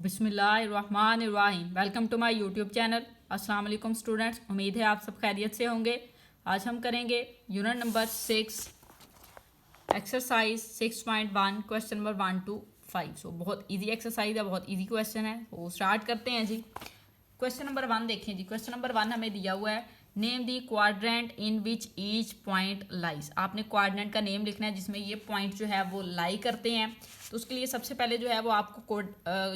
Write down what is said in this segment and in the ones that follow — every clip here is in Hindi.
बिस्मिल्लाहिर्रहमानिर्रहीम। Welcome to my YouTube channel. अस्सलाम वालेकुम स्टूडेंट्स, उम्मीद है आप सब खैरियत से होंगे। आज हम करेंगे unit number 6 exercise 6.1 question number 1 to 5। सो बहुत इजी एक्सरसाइज है, बहुत इजी क्वेश्चन है। वो स्टार्ट करते हैं जी। क्वेश्चन नंबर 1 देखें जी। क्वेश्चन नंबर 1 हमें दिया हुआ है, name the quadrant in which each point lies. आपने क्वाड्रेंट का नेम लिखना है जिसमें ये पॉइंट जो है वो लाई करते हैं। तो उसके लिए सबसे पहले जो है वो आपको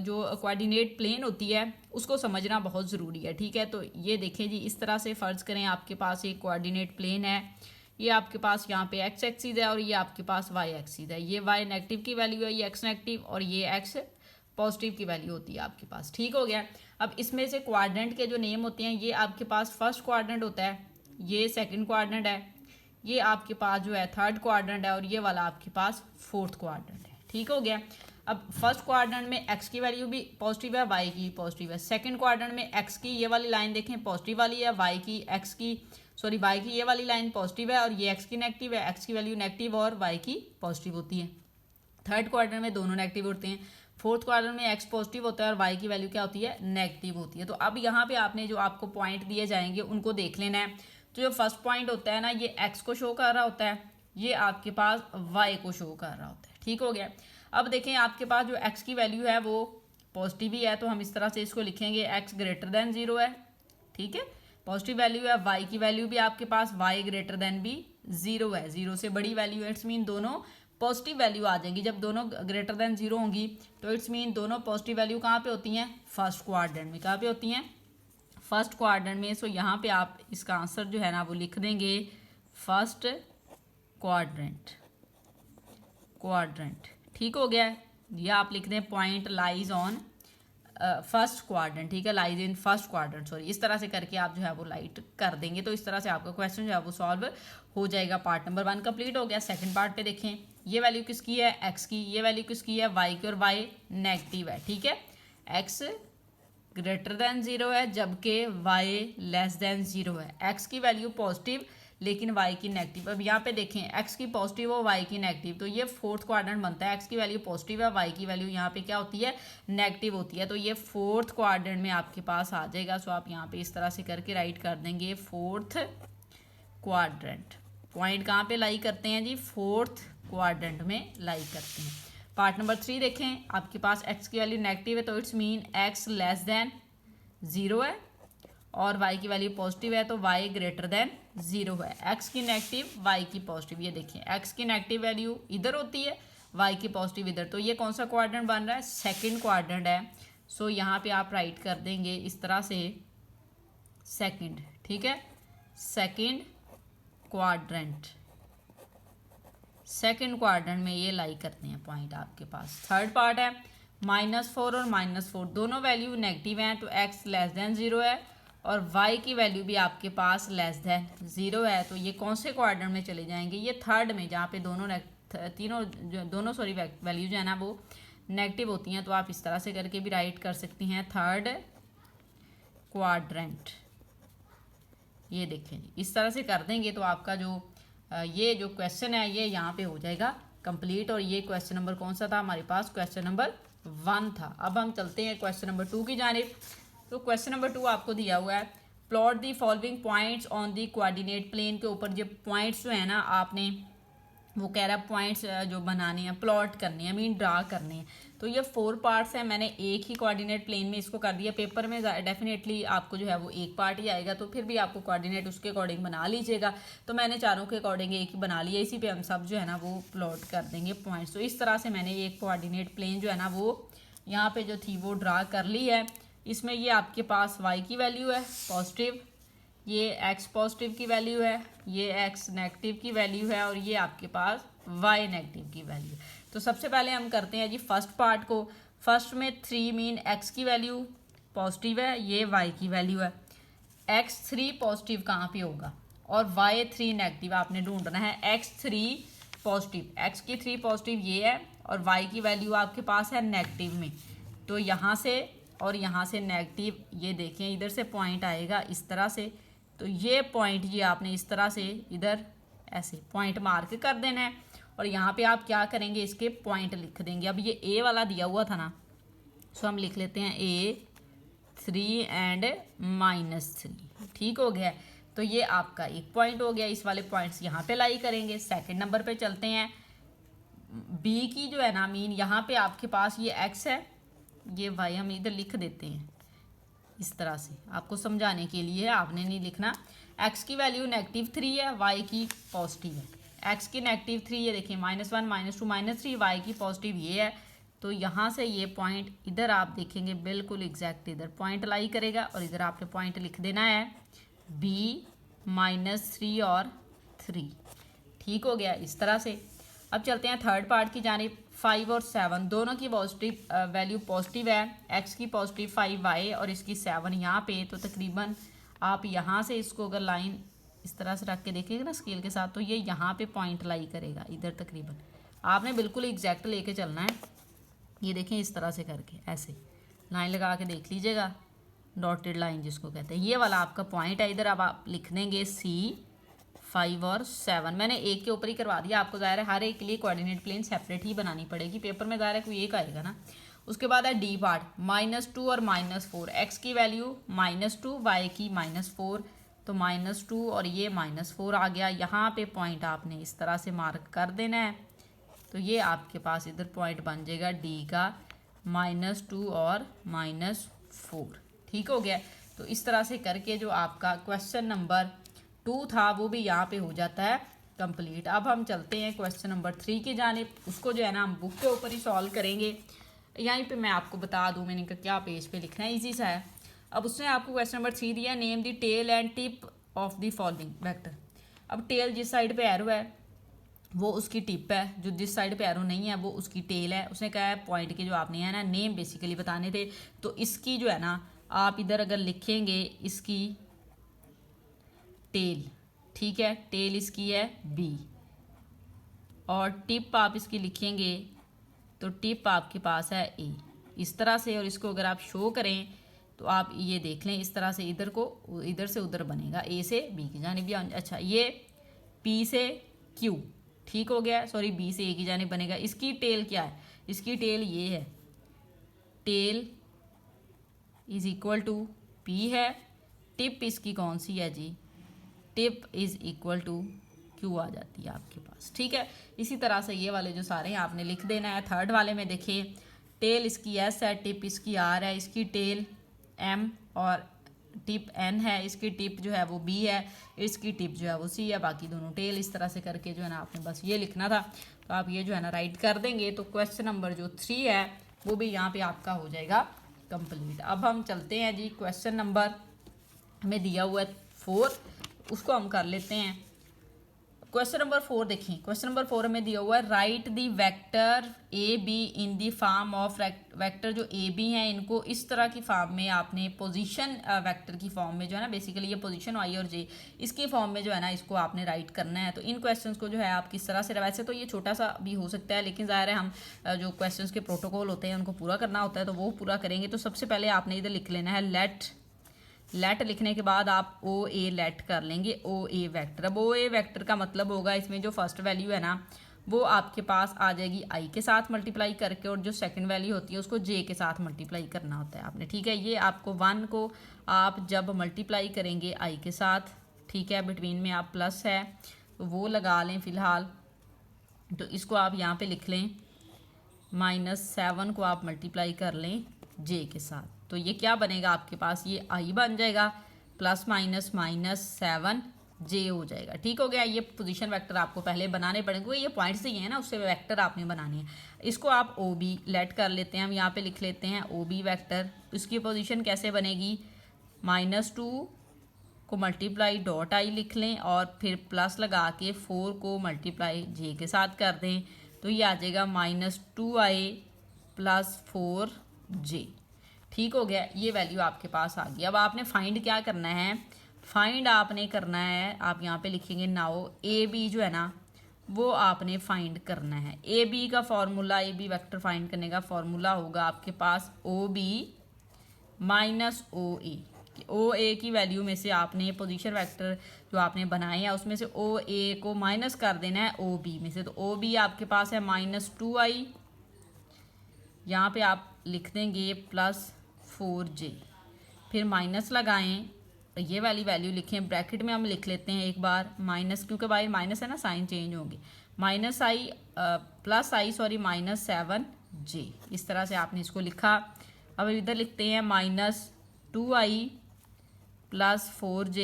जो कोऑर्डिनेट प्लेन होती है उसको समझना बहुत ज़रूरी है। ठीक है, तो ये देखें जी, इस तरह से फ़र्ज़ करें आपके पास एक कोऑर्डिनेट प्लेन है। ये आपके पास यहाँ पे एक्स एक्सिस है और ये आपके पास वाई एक्सिस है। ये वाई नेगेटिव की वैल्यू है, ये एक्स नेगेटिव, और ये एक्स पॉजिटिव की वैल्यू होती है आपके पास। ठीक हो गया। अब इसमें से क्वाड्रेंट के जो नेम होते हैं, ये आपके पास फर्स्ट क्वाड्रेंट होता है, ये सेकंड क्वाड्रेंट है, ये आपके पास जो है थर्ड क्वाड्रेंट है, और ये वाला आपके पास फोर्थ क्वाड्रेंट है। ठीक हो गया। अब फर्स्ट क्वाड्रेंट में एक्स की वैल्यू भी पॉजिटिव है, वाई की पॉजिटिव है। सेकंड क्वाड्रेंट में एक्स की ये वाली लाइन देखें पॉजिटिव वाली है, वाई की वाई की ये वाली लाइन पॉजिटिव है, और ये एक्स की नेगेटिव है, एक्स की वैल्यू नेगेटिव और वाई की पॉजिटिव होती है। थर्ड क्वाड्रेंट में दोनों नेगेटिव होते हैं। फोर्थ क्वाड्रेंट में एक्स पॉजिटिव होता है और वाई की वैल्यू क्या होती है, नेगेटिव होती है। तो अब यहाँ पे आपने जो आपको पॉइंट दिए जाएंगे उनको देख लेना है। तो जो फर्स्ट पॉइंट होता है ना, ये एक्स को शो कर रहा होता है, ये आपके पास वाई को शो कर रहा होता है। ठीक हो गया। अब देखें आपके पास जो एक्स की वैल्यू है वो पॉजिटिव ही है, तो हम इस तरह से इसको लिखेंगे एक्स ग्रेटर देन 0 है। ठीक है, पॉजिटिव वैल्यू है। वाई की वैल्यू भी आपके पास वाई ग्रेटर देन भी 0 है, 0 से बड़ी वैल्यू है। इट्स मीन दोनों पॉजिटिव वैल्यू आ जाएंगी। जब दोनों ग्रेटर देन 0 होंगी तो इट्स मीन दोनों पॉजिटिव वैल्यू कहाँ पे होती हैं, फर्स्ट क्वाड्रेंट में। कहाँ पे होती हैं, फर्स्ट क्वाड्रेंट में। सो यहाँ पे आप इसका आंसर जो है ना वो लिख देंगे फर्स्ट क्वाड्रेंट। ठीक हो गया। ये आप लिख दें point lies on first quadrant. ठीक है, lies in first quadrant, sorry. इस तरह से करके आप जो है वो लाइट कर देंगे, तो इस तरह से आपका क्वेश्चन जो है वो सॉल्व हो जाएगा। पार्ट नंबर 1 कंप्लीट हो गया। सेकंड पार्ट पे देखें, ये वैल्यू किसकी है, एक्स की, ये वैल्यू किसकी है, वाई की, और वाई नेगेटिव है। ठीक है, एक्स ग्रेटर देन 0 है जबकि वाई लेस देन 0 है। एक्स की वैल्यू पॉजिटिव लेकिन वाई की नेगेटिव। अब यहाँ पे देखें एक्स की पॉजिटिव और वाई की नेगेटिव, तो ये फोर्थ क्वाड्रेंट बनता है। एक्स की वैल्यू पॉजिटिव है, वाई की वैल्यू यहाँ पे क्या होती है, नेगेटिव होती है, तो ये फोर्थ क्वाड्रेंट में आपके पास आ जाएगा। सो आप यहाँ पे इस तरह से करके राइट कर देंगे फोर्थ क्वाड्रेंट। पॉइंट कहाँ पे लाई करते हैं जी, फोर्थ क्वाड्रेंट में लाई करते हैं। पार्ट नंबर 3 देखें, आपके पास एक्स की वैल्यू नेगेटिव है, तो it's mean x less than 0 है, और y की वैल्यू पॉजिटिव है तो y ग्रेटर देन 0 है। x की नेगेटिव, y की पॉजिटिव। ये देखिए x की नेगेटिव वैल्यू इधर होती है, y की पॉजिटिव इधर, तो ये कौन सा क्वाड्रेंट बन रहा है, सेकंड क्वाड्रेंट है। सो यहाँ पे आप राइट कर देंगे इस तरह से सेकंड। ठीक है, सेकंड क्वाड्रेंट। सेकंड क्वाड्रेंट में ये लाई करते हैं पॉइंट आपके पास। थर्ड पार्ट है, -4 और -4 दोनों वैल्यू नेगेटिव हैं, तो x लेस देन 0 है और y की वैल्यू भी आपके पास लेस देन 0 है। तो ये कौन से क्वाड्रेंट में चले जाएंगे, ये थर्ड में, जहाँ पे दोनों वैल्यू जो है ना वो नेगेटिव होती हैं। तो आप इस तरह से करके भी राइट कर सकती हैं थर्ड क्वाड्रेंट। ये देखें जी, इस तरह से कर देंगे तो आपका जो ये जो क्वेश्चन है ये यहाँ पे हो जाएगा कंप्लीट। और ये क्वेश्चन नंबर कौन सा था हमारे पास, क्वेश्चन नंबर 1 था। अब हम चलते हैं क्वेश्चन नंबर 2 की जानिब। तो क्वेश्चन नंबर 2 आपको दिया हुआ है, plot the following points on the coordinate plane. के ऊपर जो पॉइंट्स जो है ना आपने, वो कह रहा है पॉइंट्स जो बनाने हैं, प्लॉट करने हैं, मीन ड्रा करने हैं। तो ये 4 पार्ट्स हैं, मैंने एक ही कोऑर्डिनेट प्लेन में इसको कर दिया। पेपर में डेफिनेटली आपको जो है वो एक पार्ट ही आएगा, तो फिर भी आपको कोऑर्डिनेट उसके अकॉर्डिंग बना लीजिएगा। तो मैंने चारों के अकॉर्डिंग एक ही बना लिया, इसी पे हम सब जो है ना वो प्लॉट कर देंगे पॉइंट्स। तो इस तरह से मैंने एक कोऑर्डिनेट प्लेन जो है ना वो यहाँ पे जो थी वो ड्रा कर ली है। इसमें ये आपके पास y की वैल्यू है पॉजिटिव, ये x पॉजिटिव की वैल्यू है, ये x नेगेटिव की वैल्यू है, और ये आपके पास y नेगेटिव की वैल्यू। तो सबसे पहले हम करते हैं जी फर्स्ट पार्ट को। फर्स्ट में 3 मीन x की वैल्यू पॉजिटिव है, ये y की वैल्यू है। x3 पॉजिटिव कहाँ पे होगा और y3 नेगेटिव आपने ढूंढना है। x3 पॉजिटिव, x की 3 पॉजिटिव ये है और y की वैल्यू आपके पास है नेगेटिव में, तो यहाँ से और यहाँ से नेगेटिव। ये देखें इधर से पॉइंट आएगा इस तरह से, तो ये पॉइंट ये आपने इस तरह से इधर ऐसे पॉइंट मार्क कर देना है, और यहाँ पे आप क्या करेंगे, इसके पॉइंट लिख देंगे। अब ये ए वाला दिया हुआ था ना, सो हम लिख लेते हैं A3 एंड -3। ठीक हो गया। तो ये आपका एक पॉइंट हो गया। इस वाले पॉइंट्स यहाँ पे लाई करेंगे। सेकंड नंबर पे चलते हैं। बी की जो है ना मीन, यहाँ पे आपके पास ये x है, ये y हम इधर लिख देते हैं इस तरह से, आपको समझाने के लिए, आपने नहीं लिखना। x की वैल्यू -3 है, y की पॉजिटिव है। x की -3, ये देखिए -1 -2 -3, y की पॉजिटिव ये है। तो यहाँ से ये पॉइंट इधर आप देखेंगे बिल्कुल एग्जैक्ट इधर पॉइंट लाई करेगा और इधर आपने पॉइंट लिख देना है b -3 और 3। ठीक हो गया इस तरह से। अब चलते हैं थर्ड पार्ट की जानिब। 5 और 7 दोनों की पॉजिटिव वैल्यू पॉजिटिव है। x की पॉजिटिव 5y और इसकी 7 यहाँ पे। तो तकरीबन आप यहाँ से इसको अगर लाइन इस तरह से रख के देखेंगे ना स्केल के साथ, तो ये यहाँ पे पॉइंट लाई करेगा इधर तकरीबन। आपने बिल्कुल एग्जैक्ट लेके चलना है। ये देखें इस तरह से करके ऐसे लाइन लगा के देख लीजिएगा, डॉटेड लाइन जिसको कहते हैं। ये वाला आपका पॉइंट है। इधर अब आप लिख देंगे C5 और 7। मैंने एक के ऊपर ही करवा दिया, आपको ज़ाहिर है हर एक के लिए कोऑर्डिनेट प्लेन सेपरेट ही बनानी पड़ेगी। पेपर में ज़ाहिर है कोई एक आएगा ना। उसके बाद है डी पार्ट, -2 और -4। x की वैल्यू -2, y की -4, तो -2 और ये -4 आ गया। यहाँ पे पॉइंट आपने इस तरह से मार्क कर देना है। तो ये आपके पास इधर पॉइंट बन जाएगा डी का -2 और -4। ठीक हो गया। तो इस तरह से करके जो आपका क्वेश्चन नंबर 2 था वो भी यहाँ पे हो जाता है कंप्लीट। अब हम चलते हैं क्वेश्चन नंबर 3 की जानिब। उसको जो है ना हम बुक के ऊपर ही सॉल्व करेंगे। यहीं पे मैं आपको बता दूँ मैंने क्या पेज पे लिखना है, इजी सा है। अब उसने आपको क्वेश्चन नंबर 3 दिया, name the tail and tip of the following vector. अब टेल जिस साइड पे एरो है वो उसकी टिप है, जो जिस साइड पे एरो नहीं है वो उसकी टेल है। उसने कहा है पॉइंट के जो आपने है ना नेम बेसिकली बताने थे। तो इसकी जो है ना आप इधर अगर लिखेंगे इसकी टेल, ठीक है, टेल इसकी है बी, और टिप आप इसकी लिखेंगे तो टिप आपके पास है ए, इस तरह से। और इसको अगर आप शो करें तो आप ये देख लें इस तरह से, इधर को इधर से उधर बनेगा, ए से बी की जानिब भी। अच्छा, ये पी से क्यू, ठीक हो गया, सॉरी बी से ए की जानिब बनेगा। इसकी टेल क्या है, इसकी टेल ये है, tail is equal to P है। टिप इसकी कौन सी है जी, tip is equal to Q आ जाती है आपके पास। ठीक है, इसी तरह से ये वाले जो सारे हैं आपने लिख देना है। थर्ड वाले में देखिए टेल इसकी एस है, टिप इसकी आर है, इसकी टेल एम और टिप एन है, इसकी टिप जो है वो बी है, इसकी टिप जो है वो सी है, बाकी दोनों टेल। इस तरह से करके जो है ना आपने बस ये लिखना था। तो आप ये जो है ना राइट कर देंगे तो क्वेश्चन नंबर जो 3 है वो भी यहाँ पे आपका हो जाएगा कंप्लीट। अब हम चलते हैं जी क्वेश्चन नंबर हमें दिया हुआ है 4, उसको हम कर लेते हैं। क्वेश्चन नंबर 4 देखिए, क्वेश्चन नंबर 4 हमें दिया हुआ है right the vector A be in the form of vector. जो ए बी हैं इनको इस तरह की फॉर्म में आपने पोजीशन वेक्टर की फॉर्म में जो है ना, बेसिकली ये पोजीशन वाई और जे, इसकी फॉर्म में जो है ना इसको आपने राइट करना है। तो इन क्वेश्चंस को जो है आप किस तरह से, वैसे तो ये छोटा सा भी हो सकता है लेकिन ज़ाहिर है हम जो क्वेश्चंस के प्रोटोकॉल होते हैं उनको पूरा करना होता है तो वो पूरा करेंगे। तो सबसे पहले आपने इधर लिख लेना है लेट लिखने के बाद आप ओ ए लेट कर लेंगे, ओ ए वैक्टर। अब ओ ए वैक्टर का मतलब होगा इसमें जो फर्स्ट वैल्यू है ना वो आपके पास आ जाएगी आई के साथ मल्टीप्लाई करके, और जो सेकंड वैल्यू होती है उसको जे के साथ मल्टीप्लाई करना होता है आपने। ठीक है, ये आपको 1 को आप जब मल्टीप्लाई करेंगे आई के साथ, ठीक है, बिटवीन में आप प्लस है तो वो लगा लें फ़िलहाल। तो इसको आप यहाँ पे लिख लें -7 को आप मल्टीप्लाई कर लें जे के साथ। तो ये क्या बनेगा आपके पास, ये आई बन जाएगा प्लस माइनस -7 जे हो जाएगा। ठीक हो गया। ये पोजीशन वेक्टर आपको पहले बनाने पड़ेंगे, ये पॉइंट्स ही हैं ना, उससे वेक्टर आपने बनानी है। इसको आप ओ बी लेट कर लेते हैं, हम यहाँ पे लिख लेते हैं ओ बी वैक्टर। इसकी पोजीशन कैसे बनेगी, -2 को मल्टीप्लाई डॉट आई लिख लें और फिर प्लस लगा के 4 को मल्टीप्लाई जे के साथ कर दें तो ये आ जाएगा -2i + 4j। ठीक हो गया, ये वैल्यू आपके पास आ गई। अब आपने फाइंड क्या करना है, फाइंड आपने करना है, आप यहाँ पे लिखेंगे नाउ ए बी जो है ना वो आपने फाइंड करना है। ए बी का formula, A B vector find करने का फॉर्मूला होगा आपके पास ओ बी माइनस ओ ए। ओ ए की वैल्यू में से आपने पोजीशन वेक्टर जो आपने बनाए हैं उसमें से ओ ए को माइनस कर देना है ओ बी में से। तो ओ बी आपके पास है -2i, यहाँ पे आप लिख देंगे +4j, फिर माइनस लगाएं, ये वाली वैल्यू लिखें, ब्रैकेट में हम लिख लेते हैं एक बार माइनस, क्योंकि भाई माइनस है ना, साइन चेंज होंगे, -7j, इस तरह से आपने इसको लिखा। अब इधर लिखते हैं -2i +4j,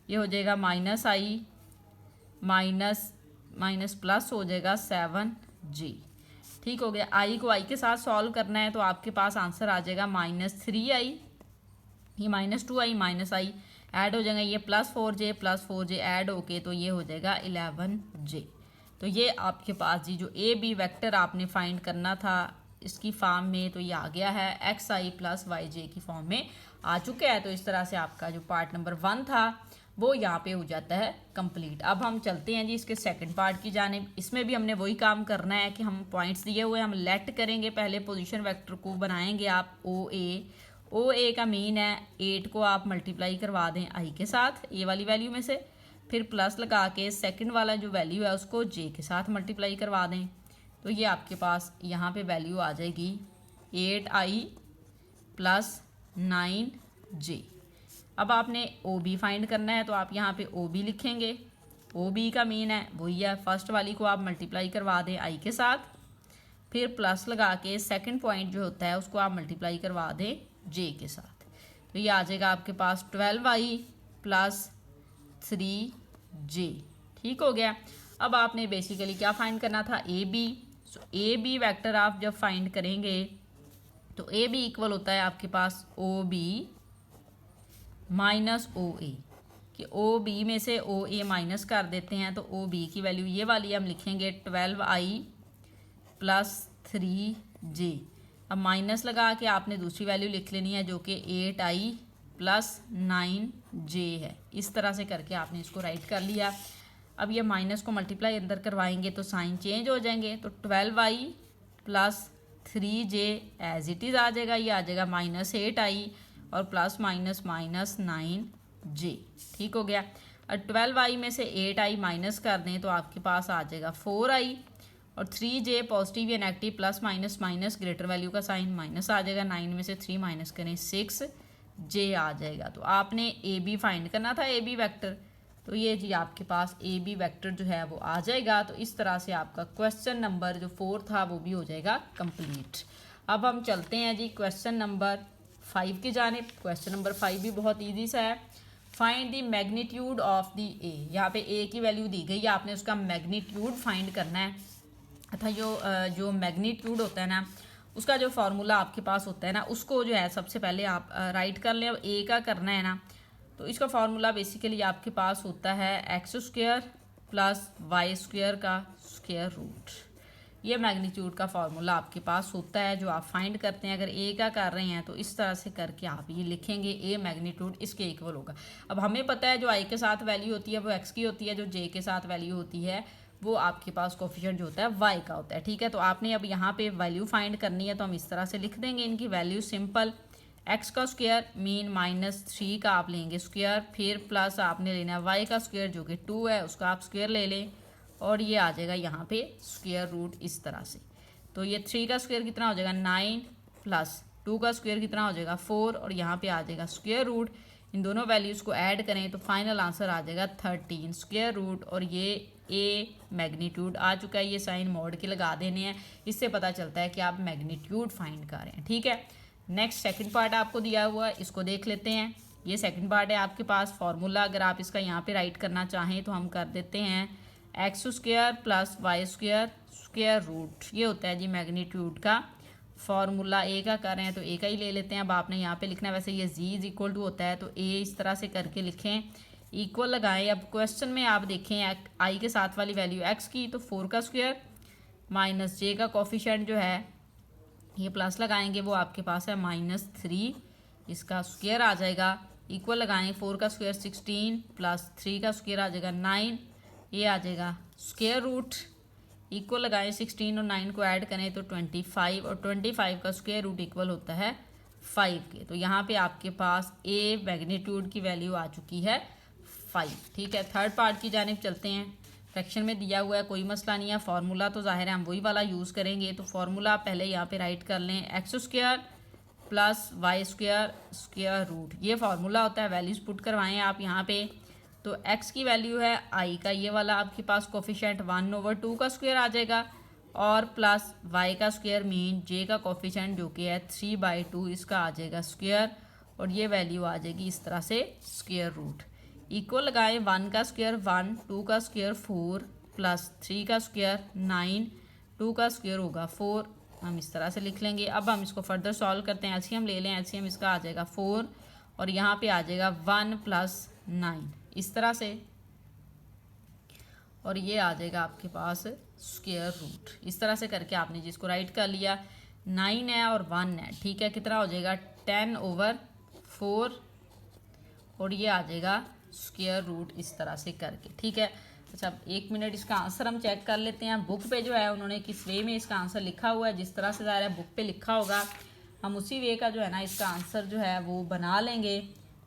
ये हो जाएगा -i माइनस प्लस हो जाएगा 7j। ठीक हो गया। i को i के साथ सॉल्व करना है तो आपके पास आंसर आ जाएगा -3i, ये -2i -i ऐड हो जाएगा, ये +4j ऐड होके तो ये हो जाएगा 11j। तो ये आपके पास जी जो ए बी वेक्टर आपने फाइंड करना था इसकी फॉर्म में, तो ये आ गया है xi + yj की फॉर्म में आ चुका है। तो इस तरह से आपका जो पार्ट नंबर 1 था वो यहाँ पे हो जाता है कंप्लीट। अब हम चलते हैं जी इसके सेकंड पार्ट की जानिब। इसमें भी हमने वही काम करना है कि हम पॉइंट्स दिए हुए हम लेट करेंगे, पहले पोजीशन वेक्टर को बनाएंगे आप ओ ए का मीन है 8 को आप मल्टीप्लाई करवा दें आई के साथ, ए वाली वैल्यू में से, फिर प्लस लगा के सेकंड वाला जो वैल्यू है उसको जे के साथ मल्टीप्लाई करवा दें, तो ये आपके पास यहाँ पे वैल्यू आ जाएगी 8i + 9j। अब आपने ओ बी फाइंड करना है तो आप यहाँ पे ओ बी लिखेंगे, ओ बी का मीन है वही है, फर्स्ट वाली को आप मल्टीप्लाई करवा दें आई के साथ, फिर प्लस लगा के सेकंड पॉइंट जो होता है उसको आप मल्टीप्लाई करवा दें जे के साथ, तो ये आ जाएगा आपके पास 12i + 3j। ठीक हो गया। अब आपने बेसिकली क्या फाइंड करना था, A B. A B vector आप जब फाइंड करेंगे तो ए बी इक्वल होता है आपके पास ओ बी माइनस ओ ए, कि ओ बी में से ओ ए माइनस कर देते हैं तो ओ बी की वैल्यू ये वाली हम लिखेंगे 12i + 3j। अब माइनस लगा के आपने दूसरी वैल्यू लिख लेनी है जो कि 8i + 9j है। इस तरह से करके आपने इसको राइट कर लिया। अब ये माइनस को मल्टीप्लाई अंदर करवाएंगे तो साइन चेंज हो जाएंगे, तो 12i + 3j as it is आ जाएगा, ये आ जाएगा -8i और ±-9j। ठीक हो गया। और 12i में से 8i माइनस कर दें तो आपके पास आ जाएगा 4i, और 3j पॉजिटिव या negative plus minus minus greater value का साइन माइनस आ जाएगा, 9 में से 3 माइनस करें 6j आ जाएगा। तो आपने ए बी फाइंड करना था, ए बी वैक्टर, तो ये जी आपके पास ए बी वैक्टर जो है वो आ जाएगा। तो इस तरह से आपका क्वेश्चन नंबर जो 4 था वो भी हो जाएगा कंप्लीट। अब हम चलते हैं जी क्वेश्चन नंबर 5 की जानिब। क्वेश्चन नंबर 5 भी बहुत ईजी सा है। Find the magnitude of the ए। यहाँ पे ए की वैल्यू दी गई है, आपने उसका मैग्नीट्यूड फाइंड करना है। अथा जो मैग्नीट्यूड होता है ना उसका जो फार्मूला आपके पास होता है ना उसको जो है सबसे पहले आप राइट कर लें। अब ए का करना है ना तो इसका फार्मूला बेसिकली आपके पास होता है x² + y² का स्क्वायर रूट। ये मैग्नीट्यूड का फार्मूला आपके पास होता है जो आप फाइंड करते हैं। अगर ए का कर रहे हैं तो इस तरह से करके आप ये लिखेंगे, ए मैग्नीट्यूड इसके इक्वल होगा। अब हमें पता है जो आई के साथ वैल्यू होती है वो एक्स की होती है, जो जे के साथ वैल्यू होती है वो आपके पास कोफिशिएंट जो होता है वाई का होता है। ठीक है, तो आपने अब यहाँ पे वैल्यू फाइंड करनी है तो हम इस तरह से लिख देंगे इनकी वैल्यू सिंपल। एक्स का स्क्वायर मीन -3 का आप लेंगे स्क्वायर, फिर प्लस आपने लेना है वाई का स्क्वायर जो कि 2 है उसका आप स्क्वायर ले लें, और ये आ जाएगा यहाँ पे स्क्वायर रूट इस तरह से। तो ये 3 का स्क्वायर कितना हो जाएगा 9 प्लस 2 का स्क्वायर कितना हो जाएगा 4, और यहाँ पे आ जाएगा स्क्वायर रूट। इन दोनों वैल्यूज़ को ऐड करें तो फाइनल आंसर आ जाएगा 13 स्क्वायर रूट, और ये ए मैग्नीट्यूड आ चुका है। ये साइन मोड के लगा देने हैं, इससे पता चलता है कि आप मैग्नीट्यूड फाइंड कर रहे हैं। ठीक है, नेक्स्ट सेकंड पार्ट आपको दिया हुआ है, इसको देख लेते हैं। ये सेकंड पार्ट है आपके पास फार्मूला। अगर आप इसका यहाँ पे राइट करना चाहें तो हम कर देते हैं x² + y² स्क्वायर रूट। ये होता है जी मैग्नीट्यूड का फार्मूला। ए का कर रहे हैं तो ए का ही ले लेते हैं। अब आपने यहाँ पे लिखना है, वैसे ये z = होता है तो ए इस तरह से करके लिखें, इक्वल लगाएं। अब क्वेश्चन में आप देखें आई के साथ वाली वैल्यू x की, तो 4 का स्क्वायर माइनस जे का कोफिशिएंट जो है ये प्लस लगाएंगे वो आपके पास है -3, इसका स्क्वायर आ जाएगा। इक्वल लगाएं, 4 का स्क्वायर 16 प्लस 3 का स्क्वायर आ जाएगा 9, ये आ जाएगा स्क्वायर रूट। इक्वल लगाएं, 16 और 9 को ऐड करें तो 25, और 25 का स्क्वायर रूट इक्वल होता है 5 के। तो यहाँ पे आपके पास ए मैग्नीट्यूड की वैल्यू आ चुकी है 5। ठीक है, थर्ड पार्ट की जानिब चलते हैं। फ्रैक्शन में दिया हुआ है, कोई मसला नहीं है। फार्मूला तो ज़ाहिर है हम वही वाला यूज़ करेंगे। तो फार्मूला पहले यहाँ पे राइट कर लें, x square plus y square square root, ये फार्मूला होता है। वैल्यूज़ पुट करवाएं आप यहाँ पे। तो x की वैल्यू है i का ये वाला आपके पास कोफिशिएंट 1/2 का स्क्वायर आ जाएगा, और प्लस y का स्क्वायर मीन j का कोफिशिएंट जो कि है 3/2 इसका आ जाएगा स्क्वायर, और ये वैल्यू आ जाएगी इस तरह से स्क्वायर रूट। इक्वल लगाएं, 1 का स्क्वायर 1, 2 का स्क्वायर 4 प्लस 3 का स्क्वायर 9, 2 का स्क्वायर होगा 4, हम इस तरह से लिख लेंगे। अब हम इसको फर्दर सॉल्व करते हैं, एलसीएम ले लें। एलसीएम इसका आ जाएगा 4 और यहाँ पे आ जाएगा 1 + 9 इस तरह से, और ये आ जाएगा आपके पास स्क्वायर रूट। इस तरह से करके आपने जिसको राइट कर लिया, 9 है और 1 है, ठीक है। कितना हो जाएगा 10/4, और ये आ जाएगा स्क्वायर रूट इस तरह से करके, ठीक है। अच्छा, 1 मिनट इसका आंसर हम चेक कर लेते हैं। बुक पे जो है उन्होंने किस वे में इसका आंसर लिखा हुआ है, जिस तरह से ज़ाहिर है बुक पे लिखा होगा हम उसी वे का जो है ना इसका आंसर जो है वो बना लेंगे,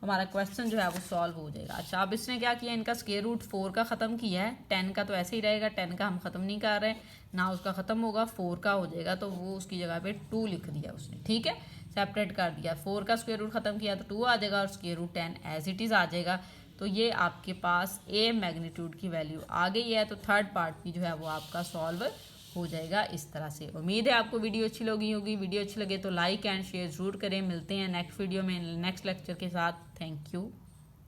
हमारा क्वेश्चन जो है वो सॉल्व हो जाएगा। अच्छा, अब इसने क्या किया, इनका स्क्वायर रूट 4 का ख़त्म किया है, 10 का तो ऐसे ही रहेगा, 10 का हम ख़त्म नहीं कर रहे ना, उसका ख़त्म होगा, 4 का हो जाएगा, तो वो उसकी जगह पे 2 लिख दिया उसने, ठीक है, सेपरेट कर दिया। 4 का स्क्वायर रूट ख़त्म किया तो 2 आ जाएगा, और square root 10 as it is आ जाएगा। तो ये आपके पास ए मैग्नीट्यूड की वैल्यू आ गई है। तो थर्ड पार्ट भी जो है वो आपका सॉल्व हो जाएगा इस तरह से। उम्मीद है आपको वीडियो अच्छी लगी होगी। वीडियो अच्छी लगे तो लाइक एंड शेयर ज़रूर करें। मिलते हैं नेक्स्ट वीडियो में नेक्स्ट लेक्चर के साथ। Thank you.